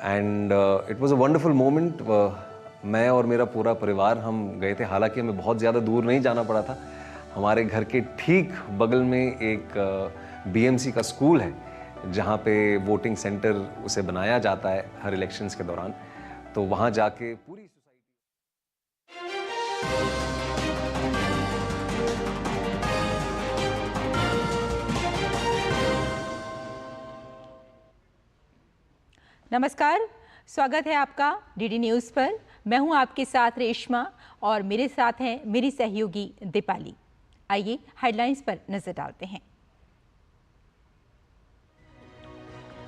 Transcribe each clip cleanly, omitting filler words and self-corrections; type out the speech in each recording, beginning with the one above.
And it was a wonderful moment. मैं और मेरा पूरा परिवार हम गए थे, हालांकि हमें बहुत ज़्यादा दूर नहीं जाना पड़ा था। हमारे घर के ठीक बगल में एक बीएमसी का स्कूल है जहाँ पे वोटिंग सेंटर उसे बनाया जाता है हर इलेक्शंस के दौरान। तो वहाँ जाके पूरी नमस्कार, स्वागत है आपका डीडी न्यूज़ पर। मैं हूं आपके साथ रेशमा और मेरे साथ हैं मेरी सहयोगी दीपाली। आइए हेडलाइंस पर नजर डालते हैं।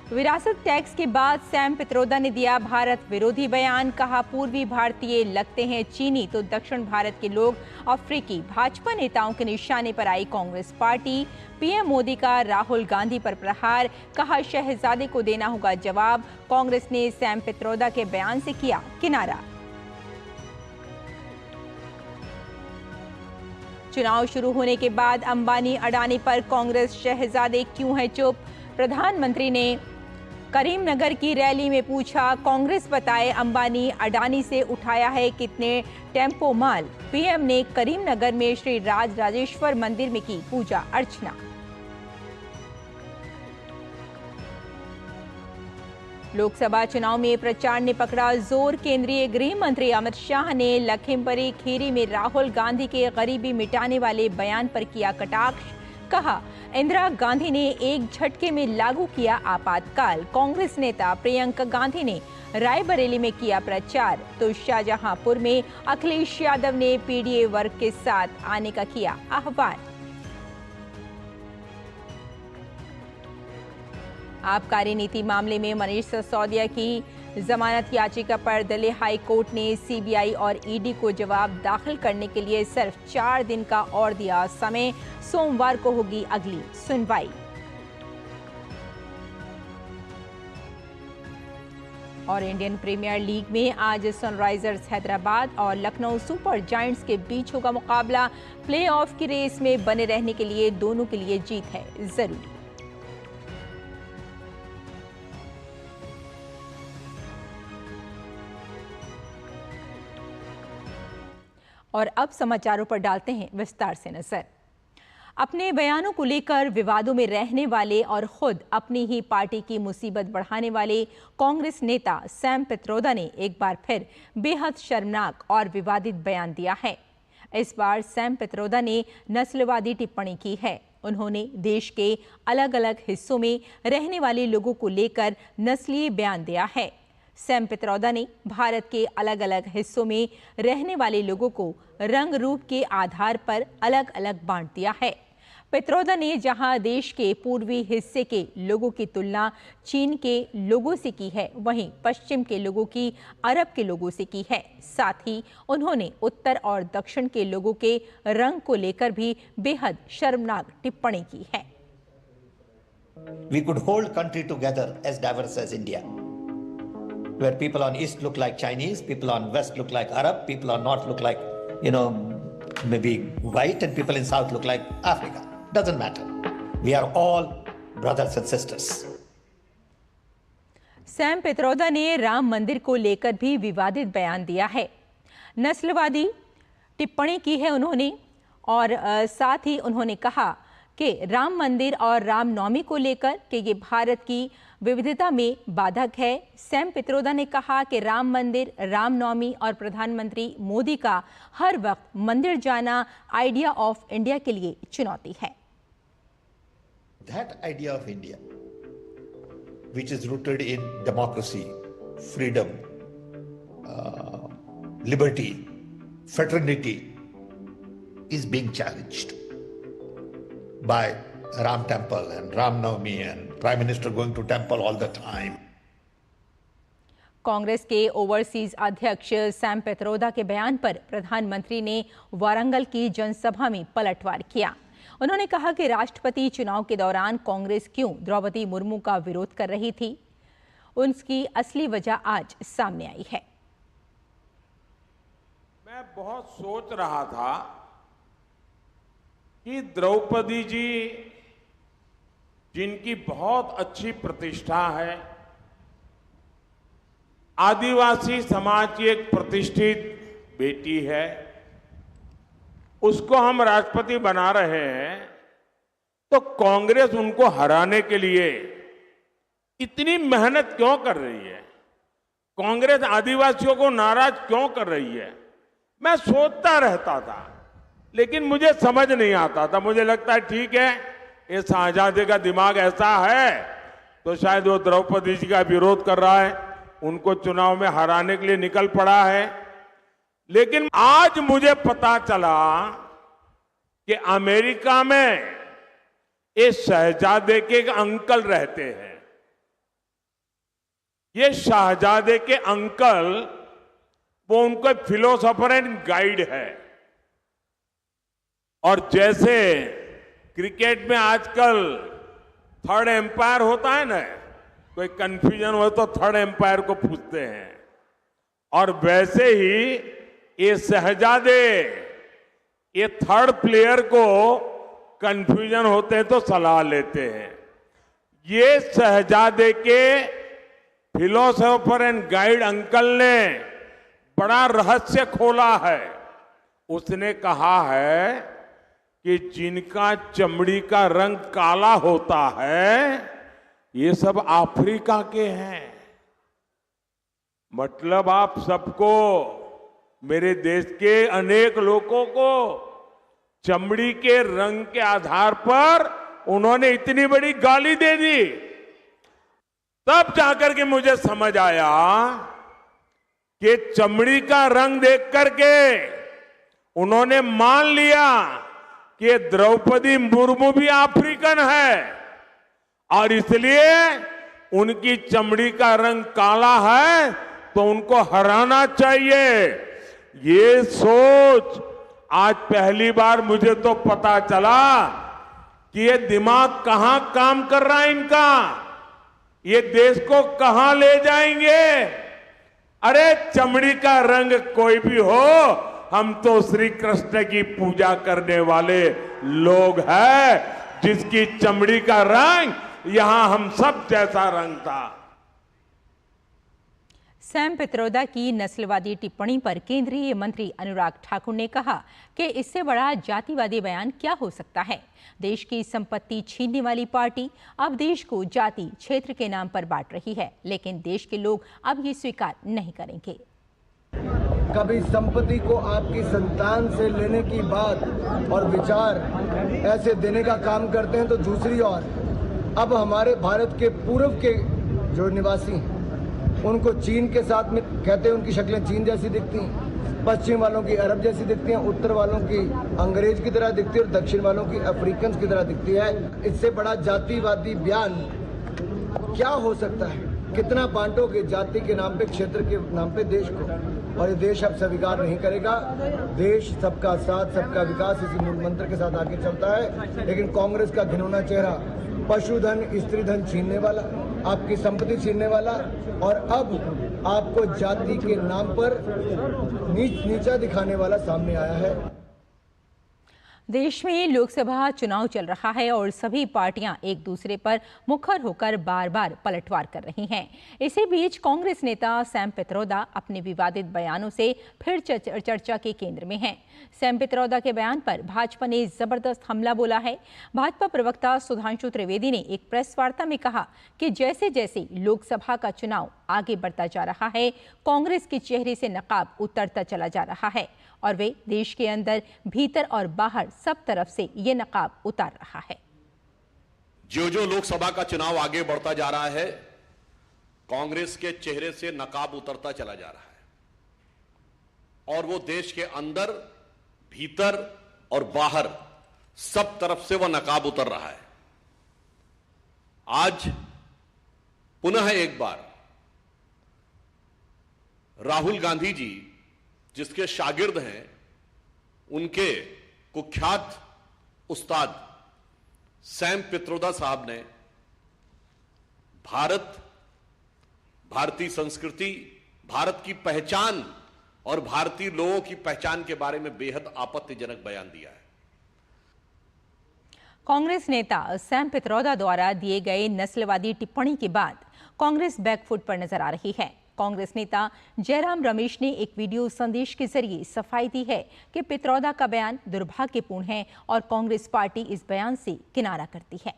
विरासत टैक्स के बाद सैम पित्रोदा ने दिया भारत विरोधी बयान। कहा, पूर्वी भारतीय लगते हैं चीनी तो दक्षिण भारत के लोग अफ्रीकी। भाजपा नेताओं के निशाने पर आई कांग्रेस पार्टी। पीएम मोदी का राहुल गांधी पर प्रहार। कहा, शहजादे को देना होगा जवाब। कांग्रेस ने सैम पित्रोदा के बयान से किया किनारा। चुनाव शुरू होने के बाद अंबानी अडानी पर कांग्रेस शहजादे क्यों है चुप। प्रधानमंत्री ने करीमनगर की रैली में पूछा, कांग्रेस बताए अंबानी अडानी से उठाया है कितने टेम्पो माल। पीएम ने करीमनगर में श्री राज राजेश्वर मंदिर में की पूजा अर्चना। लोकसभा चुनाव में प्रचार ने पकड़ा जोर। केंद्रीय गृह मंत्री अमित शाह ने लखीमपुरी खीरी में राहुल गांधी के गरीबी मिटाने वाले बयान पर किया कटाक्ष। कहा, इंदिरा गांधी ने एक झटके में लागू किया आपातकाल। कांग्रेस नेता प्रियंका गांधी ने रायबरेली में किया प्रचार तो शाहजहांपुर में अखिलेश यादव ने पीडीए वर्ग के साथ आने का किया आह्वान। आबकारी नीति मामले में मनीष सिसोदिया की जमानत याचिका पर दिल्ली हाई कोर्ट ने सीबीआई और ईडी को जवाब दाखिल करने के लिए सिर्फ 4 दिन का और दिया समय। सोमवार को होगी अगली सुनवाई। और इंडियन प्रीमियर लीग में आज सनराइजर्स हैदराबाद और लखनऊ सुपर जायंट्स के बीच होगा मुकाबला। प्लेऑफ की रेस में बने रहने के लिए दोनों के लिए जीत है जरूरी। और अब समाचारों पर डालते हैं विस्तार से नजर। अपने बयानों को लेकर विवादों में रहने वाले और खुद अपनी ही पार्टी की मुसीबत बढ़ाने वाले कांग्रेस नेता सैम पित्रोदा ने एक बार फिर बेहद शर्मनाक और विवादित बयान दिया है। इस बार सैम पित्रोदा ने नस्लवादी टिप्पणी की है। उन्होंने देश के अलग अलग हिस्सों में रहने वाले लोगों को लेकर नस्लीय बयान दिया है। सैम पित्रोदा ने भारत के अलग अलग हिस्सों में रहने वाले लोगों को रंग रूप के आधार पर अलग अलग बांट दिया है। पित्रोदा ने जहां देश के पूर्वी हिस्से के लोगों की तुलना चीन के लोगों से की है, वहीं पश्चिम के लोगों की अरब के लोगों से की है। साथ ही उन्होंने उत्तर और दक्षिण के लोगों के रंग को लेकर भी बेहद शर्मनाक टिप्पणी की है। We could hold country together as diverse as India, where people on east look like Chinese, people on west look like Arab, people on north look like, maybe white, and people in south look like Africa. Doesn't matter. We are all brothers and sisters. Sam Pitroda ने राम मंदिर को लेकर भी विवादित बयान दिया है। नस्लवादी टिप्पणी की है उन्होंने और साथ ही उन्होंने कहा कि राम मंदिर और रामनवमी को लेकर कि ये भारत की विविधता में बाधक है। सैम पित्रोदा ने कहा कि राम मंदिर, रामनवमी और प्रधानमंत्री मोदी का हर वक्त मंदिर जाना आइडिया ऑफ इंडिया के लिए चुनौती है। That idea of India, which is rooted in democracy, freedom, liberty, fraternity, is being challenged by Ram Temple and Ram Navami and Prime Minister going to temple all the time. Congress के overseas अध्यक्ष Sam Pitroda के बयान पर प्रधानमंत्री ने वारंगल की जनसभा में पलटवार किया। उन्होंने कहा कि राष्ट्रपति चुनाव के दौरान कांग्रेस क्यों द्रौपदी मुर्मू का विरोध कर रही थी, उसकी असली वजह आज सामने आई है। मैं बहुत सोच रहा था कि द्रौपदी जी, जिनकी बहुत अच्छी प्रतिष्ठा है, आदिवासी समाज की एक प्रतिष्ठित बेटी है, उसको हम राष्ट्रपति बना रहे हैं, तो कांग्रेस उनको हराने के लिए इतनी मेहनत क्यों कर रही है? कांग्रेस आदिवासियों को नाराज क्यों कर रही है? मैं सोचता रहता था, लेकिन मुझे समझ नहीं आता था। मुझे लगता है ठीक है, ये शाहजादे का दिमाग ऐसा है तो शायद वो द्रौपदी जी का विरोध कर रहा है, उनको चुनाव में हराने के लिए निकल पड़ा है। लेकिन आज मुझे पता चला कि अमेरिका में ये शहजादे के एक अंकल रहते हैं। ये शहजादे के अंकल, वो उनको फिलोसोफर एंड गाइड है। और जैसे क्रिकेट में आजकल थर्ड एम्पायर होता है ना, कोई कंफ्यूजन हो तो थर्ड एम्पायर को पूछते हैं, और वैसे ही ये शहजादे ये थर्ड प्लेयर को कंफ्यूजन होते हैं तो सलाह लेते हैं। ये शहजादे के फिलोसोफर एंड गाइड अंकल ने बड़ा रहस्य खोला है। उसने कहा है कि जिनका चमड़ी का रंग काला होता है, ये सब अफ्रीका के हैं। मतलब आप सबको, मेरे देश के अनेक लोगों को चमड़ी के रंग के आधार पर उन्होंने इतनी बड़ी गाली दे दी। तब जाकर के मुझे समझ आया कि चमड़ी का रंग देख करके उन्होंने मान लिया कि द्रौपदी मुर्मू भी अफ्रीकन है, और इसलिए उनकी चमड़ी का रंग काला है तो उनको हराना चाहिए। ये सोच आज पहली बार मुझे तो पता चला कि ये दिमाग कहां काम कर रहा है इनका, ये देश को कहां ले जाएंगे। अरे चमड़ी का रंग कोई भी हो, हम तो श्री कृष्ण की पूजा करने वाले लोग हैं, जिसकी चमड़ी का रंग यहां हम सब जैसा रंग था। सैम पित्रोदा की नस्लवादी टिप्पणी पर केंद्रीय मंत्री अनुराग ठाकुर ने कहा कि इससे बड़ा जातिवादी बयान क्या हो सकता है। देश की संपत्ति छीनने वाली पार्टी अब देश को जाति क्षेत्र के नाम पर बांट रही है, लेकिन देश के लोग अब ये स्वीकार नहीं करेंगे। कभी संपत्ति को आपकी संतान से लेने की बात और विचार ऐसे देने का काम करते हैं, तो दूसरी ओर अब हमारे भारत के पूर्व के जो निवासी हैं उनको चीन के साथ में कहते हैं, उनकी शक्लें चीन जैसी दिखती हैं, पश्चिम वालों की अरब जैसी दिखती हैं, उत्तर वालों की अंग्रेज की तरह दिखती है और दक्षिण वालों की अफ्रीकन की तरह दिखती है। इससे बड़ा जातिवादी बयान क्या हो सकता है? कितना बांटोगे जाति के नाम पे, क्षेत्र के नाम पे देश को, और ये देश अब स्वीकार नहीं करेगा। देश सबका साथ सबका विकास इसी मूल मंत्र के साथ आगे चलता है, लेकिन कांग्रेस का घिनौना चेहरा पशुधन स्त्री धन छीनने वाला, आपकी संपत्ति छीनने वाला, और अब आपको जाति के नाम पर नीचा दिखाने वाला सामने आया है। देश में लोकसभा चुनाव चल रहा है और सभी पार्टियां एक दूसरे पर मुखर होकर बार बार पलटवार कर रही हैं। इसी बीच कांग्रेस नेता सैम पित्रोदा अपने विवादित बयानों से फिर चर्चा के केंद्र में हैं। सैम पित्रोदा के बयान पर भाजपा ने जबरदस्त हमला बोला है। भाजपा प्रवक्ता सुधांशु त्रिवेदी ने एक प्रेस वार्ता में कहा कि जैसे जैसे लोकसभा का चुनाव आगे बढ़ता जा रहा है, कांग्रेस के चेहरे से नकाब उतरता चला जा रहा है और वे देश के अंदर, भीतर और बाहर सब तरफ से ये नकाब उतार रहा है। जो लोकसभा का चुनाव आगे बढ़ता जा रहा है, कांग्रेस के चेहरे से नकाब उतरता चला जा रहा है और वो देश के अंदर, भीतर और बाहर सब तरफ से वो नकाब उतर रहा है। आज पुनः एक बार राहुल गांधी जी, जिसके शागिर्द हैं, उनके कुख्यात उस्ताद सैम पित्रोदा साहब ने भारत, भारतीय संस्कृति, भारत की पहचान और भारतीय लोगों की पहचान के बारे में बेहद आपत्तिजनक बयान दिया है। कांग्रेस नेता सैम पित्रोदा द्वारा दिए गए नस्लवादी टिप्पणी के बाद कांग्रेस बैकफुट पर नजर आ रही है। कांग्रेस नेता जयराम रमेश ने एक वीडियो संदेश के जरिए सफाई दी है कि पित्रोदा का बयान दुर्भाग्यपूर्ण है और कांग्रेस पार्टी इस बयान से किनारा करती है।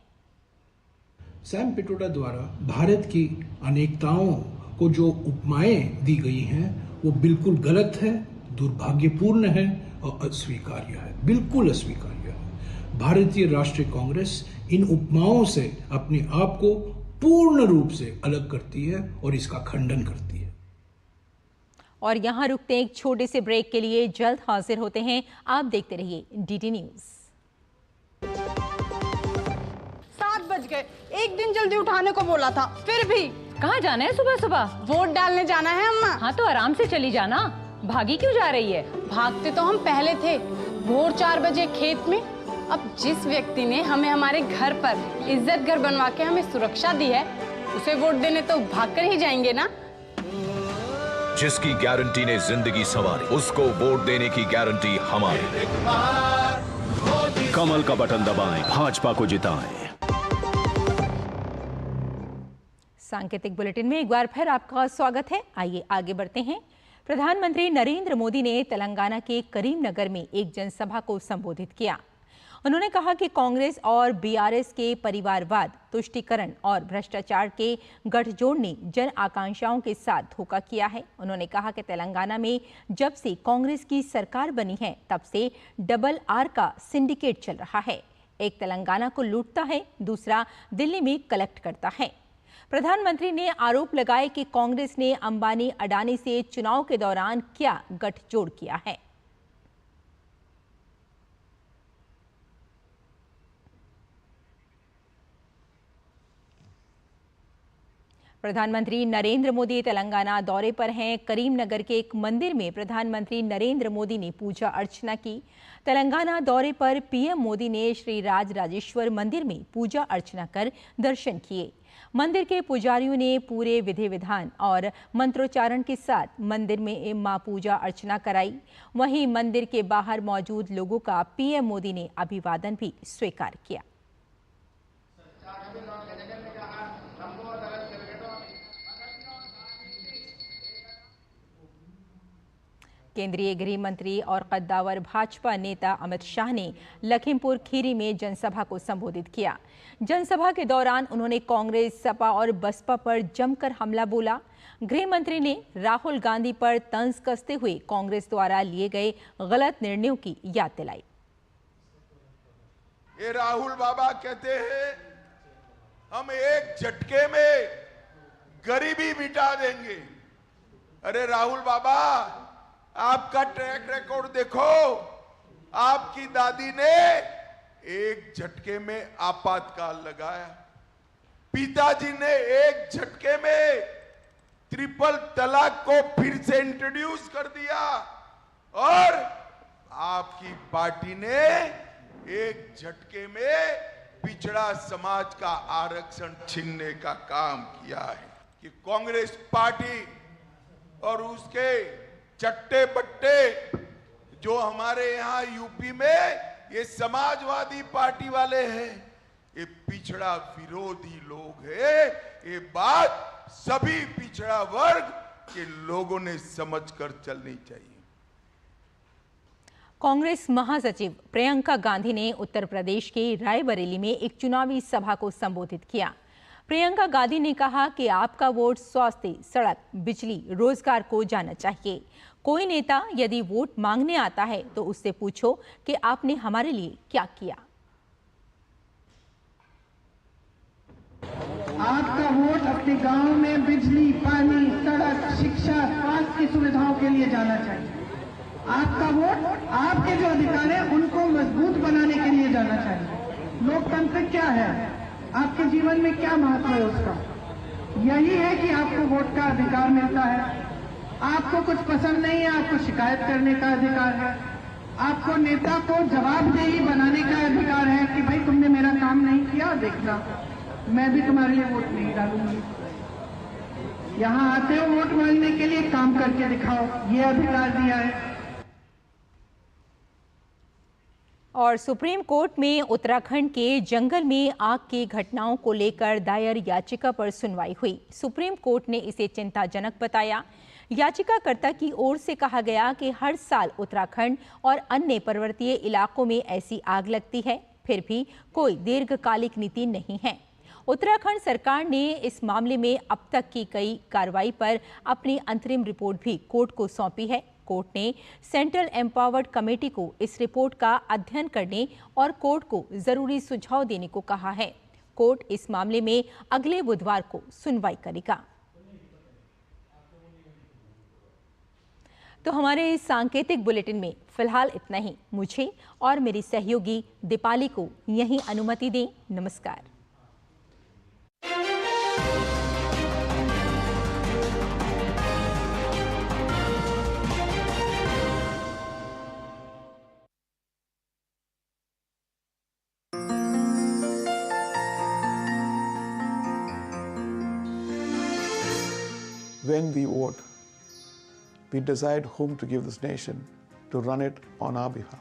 सैम पित्रोदा द्वारा भारत की अनेकताओं को जो उपमाएं दी गई हैं वो बिल्कुल गलत है, दुर्भाग्यपूर्ण है और अस्वीकार्य है, बिल्कुल अस्वीकार्य है। भारतीय राष्ट्रीय कांग्रेस इन उपमाओं से अपने आप को पूर्ण रूप से अलग करती है और इसका खंडन करती है। और यहाँ रुकते हैं एक छोटे से ब्रेक के लिए, जल्द हाजिर होते हैं। आप देखते रहिए डीडी न्यूज। 7 बज गए, एक दिन जल्दी उठाने को बोला था, फिर भी। कहाँ जाना है सुबह सुबह? वोट डालने जाना है अम्मा। हाँ तो आराम से चली जाना, भागी क्यों जा रही है? भागते तो हम पहले थे, भोर 4 बजे खेत में। अब जिस व्यक्ति ने हमें हमारे घर पर इज्जत घर बनवा के हमें सुरक्षा दी है, उसे वोट देने तो भाग कर ही जाएंगे ना। जिसकी गारंटी ने जिंदगी संवारी, उसको वोट देने की गारंटी हमारी। कमल का बटन दबाएं, भाजपा को जिताएं। सांकेतिक बुलेटिन में एक बार फिर आपका स्वागत है। आइए आगे बढ़ते हैं। प्रधानमंत्री नरेंद्र मोदी ने तेलंगाना के करीमनगर में एक जनसभा को संबोधित किया। उन्होंने कहा कि कांग्रेस और बीआरएस के परिवारवाद, तुष्टीकरण और भ्रष्टाचार के गठजोड़ ने जन आकांक्षाओं के साथ धोखा किया है। उन्होंने कहा कि तेलंगाना में जब से कांग्रेस की सरकार बनी है तब से RRR का सिंडिकेट चल रहा है। एक तेलंगाना को लूटता है, दूसरा दिल्ली में कलेक्ट करता है। प्रधानमंत्री ने आरोप लगाए कि कांग्रेस ने अंबानी अडानी से चुनाव के दौरान क्या गठजोड़ किया है। प्रधानमंत्री नरेंद्र मोदी तेलंगाना दौरे पर हैं। करीमनगर के एक मंदिर में प्रधानमंत्री नरेंद्र मोदी ने पूजा अर्चना की। तेलंगाना दौरे पर पीएम मोदी ने श्री राज राजेश्वर मंदिर में पूजा अर्चना कर दर्शन किए। मंदिर के पुजारियों ने पूरे विधि विधान और मंत्रोच्चारण के साथ मंदिर में मां पूजा अर्चना कराई। वहीं मंदिर के बाहर मौजूद लोगों का पीएम मोदी ने अभिवादन भी स्वीकार किया। केंद्रीय गृह मंत्री और कद्दावर भाजपा नेता अमित शाह ने लखीमपुर खीरी में जनसभा को संबोधित किया। जनसभा के दौरान उन्होंने कांग्रेस, सपा और बसपा पर जमकर हमला बोला। गृह मंत्री ने राहुल गांधी पर तंज कसते हुए कांग्रेस द्वारा लिए गए गलत निर्णयों की याद दिलाई। ये राहुल बाबा कहते हैं हम एक झटके में गरीबी मिटा देंगे। अरे राहुल बाबा, आपका ट्रैक रिकॉर्ड देखो। आपकी दादी ने एक झटके में आपातकाल लगाया, पिताजी ने एक झटके में ट्रिपल तलाक को फिर से इंट्रोड्यूस कर दिया और आपकी पार्टी ने एक झटके में पिछड़ा समाज का आरक्षण छीनने का काम किया है। कि कांग्रेस पार्टी और उसके चट्टे बट्टे जो हमारे यहाँ यूपी में ये समाजवादी पार्टी वाले हैं, ये पिछड़ा विरोधी लोग हैं। ये बात सभी पिछड़ा वर्ग के लोगों ने समझकर चलनी चाहिए। कांग्रेस महासचिव प्रियंका गांधी ने उत्तर प्रदेश के रायबरेली में एक चुनावी सभा को संबोधित किया। प्रियंका गांधी ने कहा कि आपका वोट स्वास्थ्य, सड़क, बिजली, रोजगार को जाना चाहिए। कोई नेता यदि वोट मांगने आता है तो उससे पूछो कि आपने हमारे लिए क्या किया। आपका वोट अपने गांव में बिजली, पानी, सड़क, शिक्षा, स्वास्थ्य की सुविधाओं के लिए जाना चाहिए। आपका वोट आपके जो अधिकार है उनको मजबूत बनाने के लिए जाना चाहिए। लोकतंत्र क्या है, आपके जीवन में क्या महत्व है उसका? यही है कि आपको वोट का अधिकार मिलता है। आपको कुछ पसंद नहीं है, आपको शिकायत करने का अधिकार है। आपको नेता को जवाबदेही बनाने का अधिकार है कि भाई तुमने मेरा काम नहीं किया, देखना मैं भी तुम्हारे लिए वोट नहीं डालूंगी। यहाँ आते हो वोट मांगने के लिए, काम करके दिखाओ, ये अधिकार दिया है। और सुप्रीम कोर्ट में उत्तराखंड के जंगल में आग की घटनाओं को लेकर दायर याचिका पर सुनवाई हुई। सुप्रीम कोर्ट ने इसे चिंताजनक बताया। याचिकाकर्ता की ओर से कहा गया कि हर साल उत्तराखंड और अन्य पर्वतीय इलाकों में ऐसी आग लगती है, फिर भी कोई दीर्घकालिक नीति नहीं है। उत्तराखंड सरकार ने इस मामले में अब तक की कई कार्रवाई पर अपनी अंतरिम रिपोर्ट भी कोर्ट को सौंपी है। कोर्ट ने सेंट्रल एम्पावर्ड कमेटी को इस रिपोर्ट का अध्ययन करने और कोर्ट को जरूरी सुझाव देने को कहा है। कोर्ट इस मामले में अगले बुधवार को सुनवाई करेगा। तो हमारे इस सांकेतिक बुलेटिन में फिलहाल इतना ही। मुझे और मेरी सहयोगी दीपाली को यहीं अनुमति दें। नमस्कार। When we vote, we decide whom to give this nation to run it on our behalf.